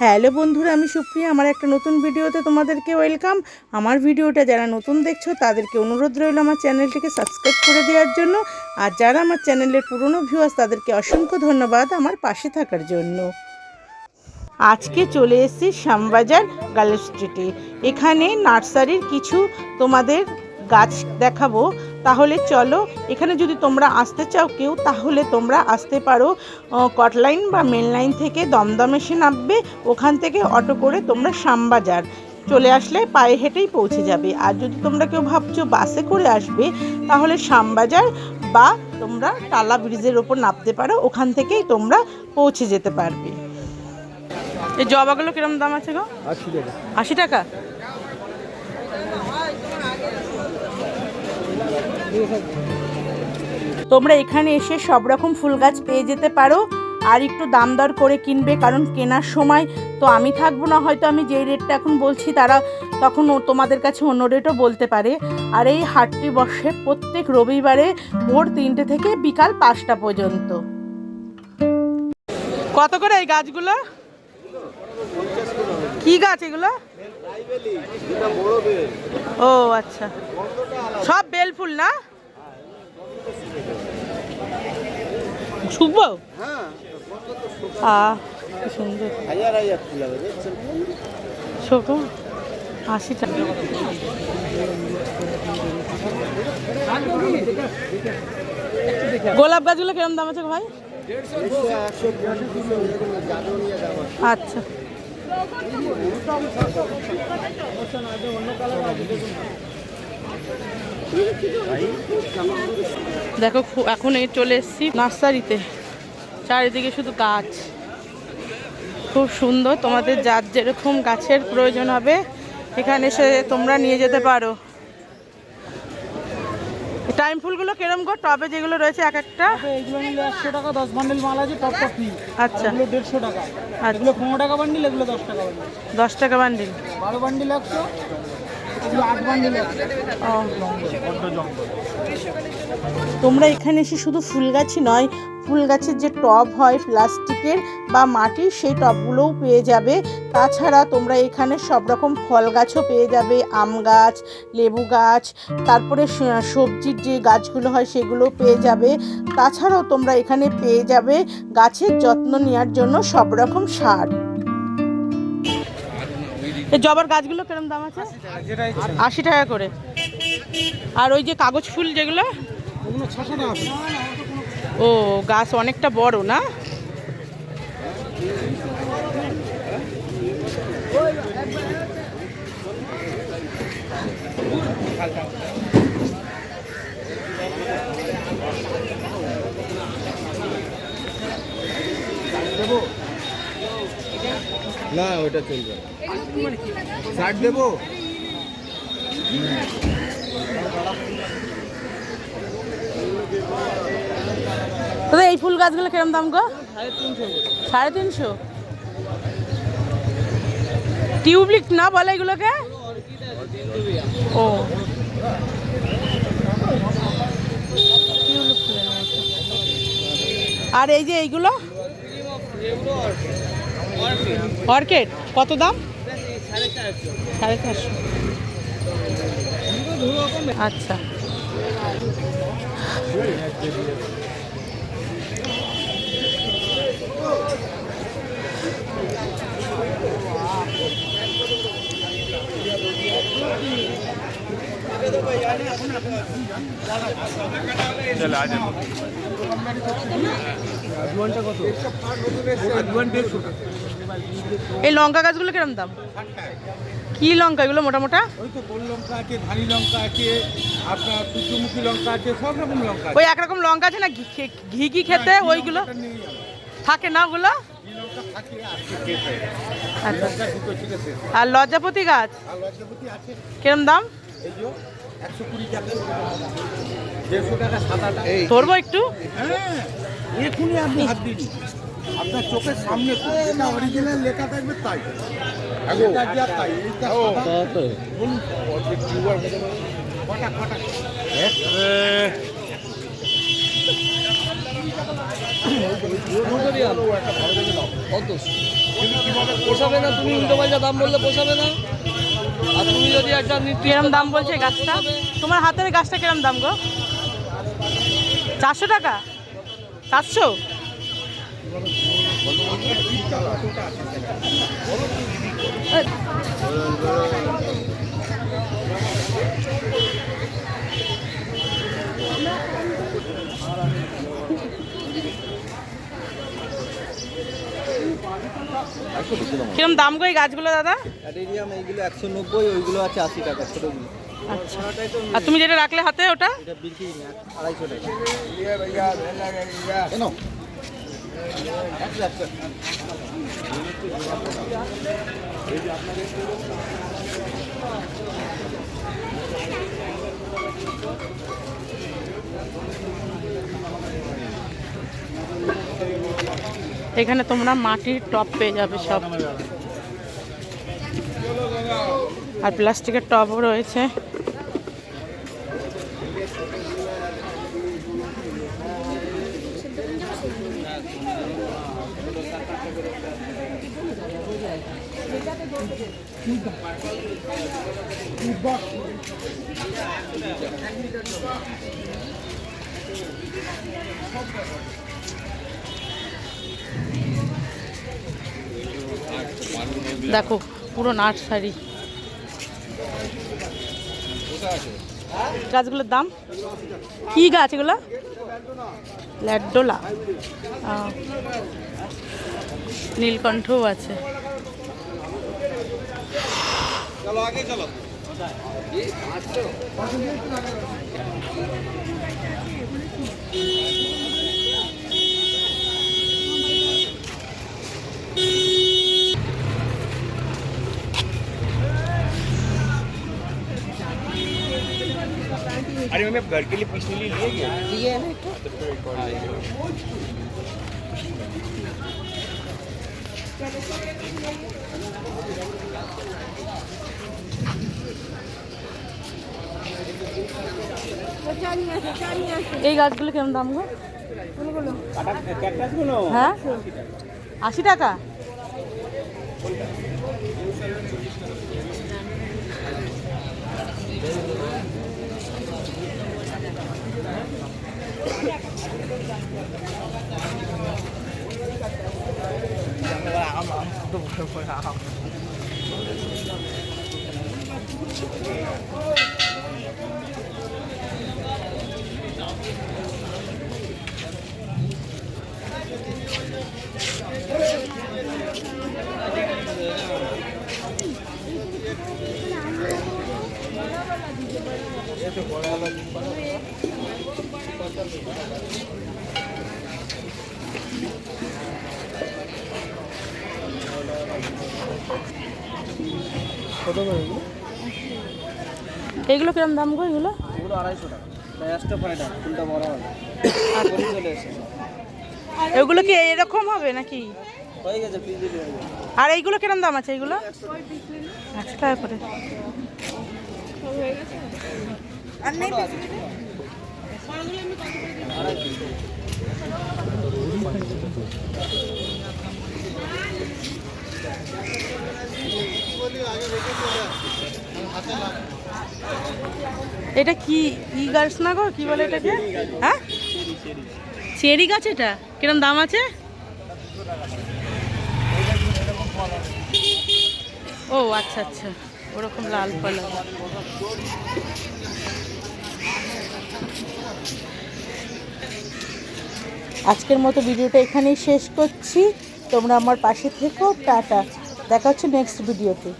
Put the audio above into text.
Hello বন্ধুরা, আমি সুপ্রিয়া। আমার একটা নতুন ভিডিওতে তোমাদেরকে ওয়েলকাম। আমার ভিডিওটা যারা নতুন দেখছো তাদেরকে অনুরোধ রইল আমার চ্যানেলটিকে সাবস্ক্রাইব করে দেওয়ার জন্য। আর যারা আমার চ্যানেলের পুরনো ভিউয়ার্স তাদেরকে অসংখ্য ধন্যবাদ আমার পাশে থাকার জন্য। আজকে চলে এসেছি শ্যামবাজার গার্লস স্ট্রিটে। এখানে নার্সারির কিছু তোমাদের গাছ দেখাবো। তাহলে চলো, এখানে যদি তোমরা আসতে চাও কেউ তাহলে তোমরা আসতে পারো। কটলাইন বা মেন লাইন থেকে দমদম এসে নামবে, ওখান থেকে অটো করে তোমরা শ্যামবাজার চলে আসলে পায়ে হেঁটেই পৌঁছে যাবে। আর যদি তোমরা কেউ ভাবছো বাসে করে আসবে তাহলে শ্যামবাজার বা তোমরা টালা ব্রিজের ওপর নামতে পারো, ওখান থেকেই তোমরা পৌঁছে যেতে পারবে। এই জবাগুলো কিরম দাম আছে গো? 80 টাকা। 80 টাকা? তোমরা এখানে এসে সব রকম ফুল গাছ পেয়ে যেতে পারো। আর একটু দাম দর করে কিনবে, কারণ কেনার সময় তো আমি থাকবো না, হয়তো আমি যেই রেটটা এখন বলছি তারা তখন তোমাদের কাছে অন্য রেটও বলতে পারে। আর এই হাটটি বসে প্রত্যেক রবিবারে ভোর 3টে থেকে বিকাল 5টা পর্যন্ত। কত করে এই গাছগুলো? কি গাছ এগুলো? ও আচ্ছা, সব বেল ফুল না? শুকবো? কি সুন্দর। 80 টাকা। গোলাপ গাছগুলো কিরম দাম আছে ভাই? আচ্ছা, দেখো এখন এই চলে এসেছি নার্সারিতে। চারিদিকে শুধু গাছ, খুব সুন্দর। তোমাদের যার যেরকম গাছের প্রয়োজন হবে এখানে এসে তোমরা নিয়ে যেতে পারো। টাইম ফুলগুলো কিরম গো? টবে যেগুলো রয়েছে এক একটা? এগুলো নিলে 100 টাকা, 10 বান্ডেল মাল আছে, টপ টপ নিই। আচ্ছা, এগুলো 150 টাকা। এগুলো 15 টাকা বান্ডিল, এগুলো 10 টাকা বান্ডিল। 10 টাকা বান্ডিল। 12 বান্ডিল 100, এগুলো 8 বান্ডিল 100। তোমরা এখানে এসে শুধু ফুল গাছই নয়, ফুল গাছের যে টব হয় প্লাস্টিকের বা মাটির, সেই টবগুলোও পেয়ে যাবে। তাছাড়া তোমরা এখানে সব রকম ফল গাছও পেয়ে যাবে, আম গাছ, লেবু গাছ, তারপরে সবজির যে গাছগুলো হয় সেগুলোও পেয়ে যাবে। তাছাড়াও তোমরা এখানে পেয়ে যাবে গাছের যত্ন নেওয়ার জন্য সব রকম সার। এই জবার গাছগুলো কিরম দাম আছে? 80 টাকা করে। আর ওই যে কাগজ ফুল যেগুলো, ওগুলো 600 টাকা। ও গাছ অনেকটা বড় না? না ওটা চলবে, 60 দেবো। তবে এই ফুল গাছগুলো কিরম দাম গো? 350। টিউবলিক না বলে এগুলোকে? ও টিউলিপ ফুলের মতো। আর এই যে এইগুলো অর্কিড, কত দাম? 450। আচ্ছা, এই লঙ্কা গাছগুলো কিরম দাম? কি লঙ্কা এগুলো? মোটা মোটা? ওই তো গোল লঙ্কা আছে, ধানি লঙ্কা আছে, আপনার সূর্যমুখী লঙ্কা আছে, সব রকম লঙ্কা আছে। ওই একরকম লঙ্কা আছে না ঘি ঘি খেতে, ওইগুলো থাকে না ওগুলো? আচ্ছা। আর লজ্জাপতি গাছ কিরম দাম? 120 টাকা, 150 টাকা, 7 টাকা। ধরবো একটু? হ্যাঁ, এখনই আপনি হাত দিন, আপনার চোখের সামনে যেটা অরিজিনাল লেখা থাকবে তাই। এটা যা তাই, এইটা বলুন কটা কটা। কত পোষাবে না, তুমি উল্টো পাল্টা দাম বললে পোষাবে না। আর তুমি যদি একটা কিরম দাম বলছে এই গাছটা? তোমার হাতের এই গাছটা কিরম দাম গো? 400 টাকা? 400? কিরম দাম গো এই গাছগুলো দাদা? অ্যাডেরিয়াম এইগুলো 190, ওইগুলো আছে 80 টাকা ছোটগুলো। আচ্ছা, আর তুমি যেটা রাখলে হাতে ওটা? এটা বিক্রি না 250 টাকা। কেন? এখানে তোমরা মাটির টব পেয়ে যাবে সব, আর প্লাস্টিকের টবও রয়েছে। দেখো পুরো নার্সারি। গাছগুলোর দাম কি গাছ এগুলো? ল্যাডোলা, নীলকণ্ঠও আছে। চলো আগে চলো। अरे मैं घर के लिए पिछले लिए ले गया ये है ना এই গাছগুলো কেমন দাম গো? হ্যাঁ 80 টাকা। এগুলো কিরম দাম গো? এগুলো এগুলো 250 টাকা। ব্যস্ত ফায়দা ফুলটা বড় হবে। চলে এসেছে। এগুলো কি এরকম হবে নাকি? হয়ে গেছে পিস দিতে হবে। আর এইগুলো কিরম দাম আছে? এইগুলো 100 টাকা করে। এটা কি ই গাছ না গো? কি বলে এটাকে? হ্যাঁ চেরি গাছ। এটা কিরম দাম আছে? ও আচ্ছা আচ্ছা, ওরকম লাল ফল। আজকের মতো ভিডিওটা এখানেই শেষ করছি। তোমরা আমার পাশে থেকো। টাটা, দেখা হচ্ছে নেক্সট ভিডিওতে।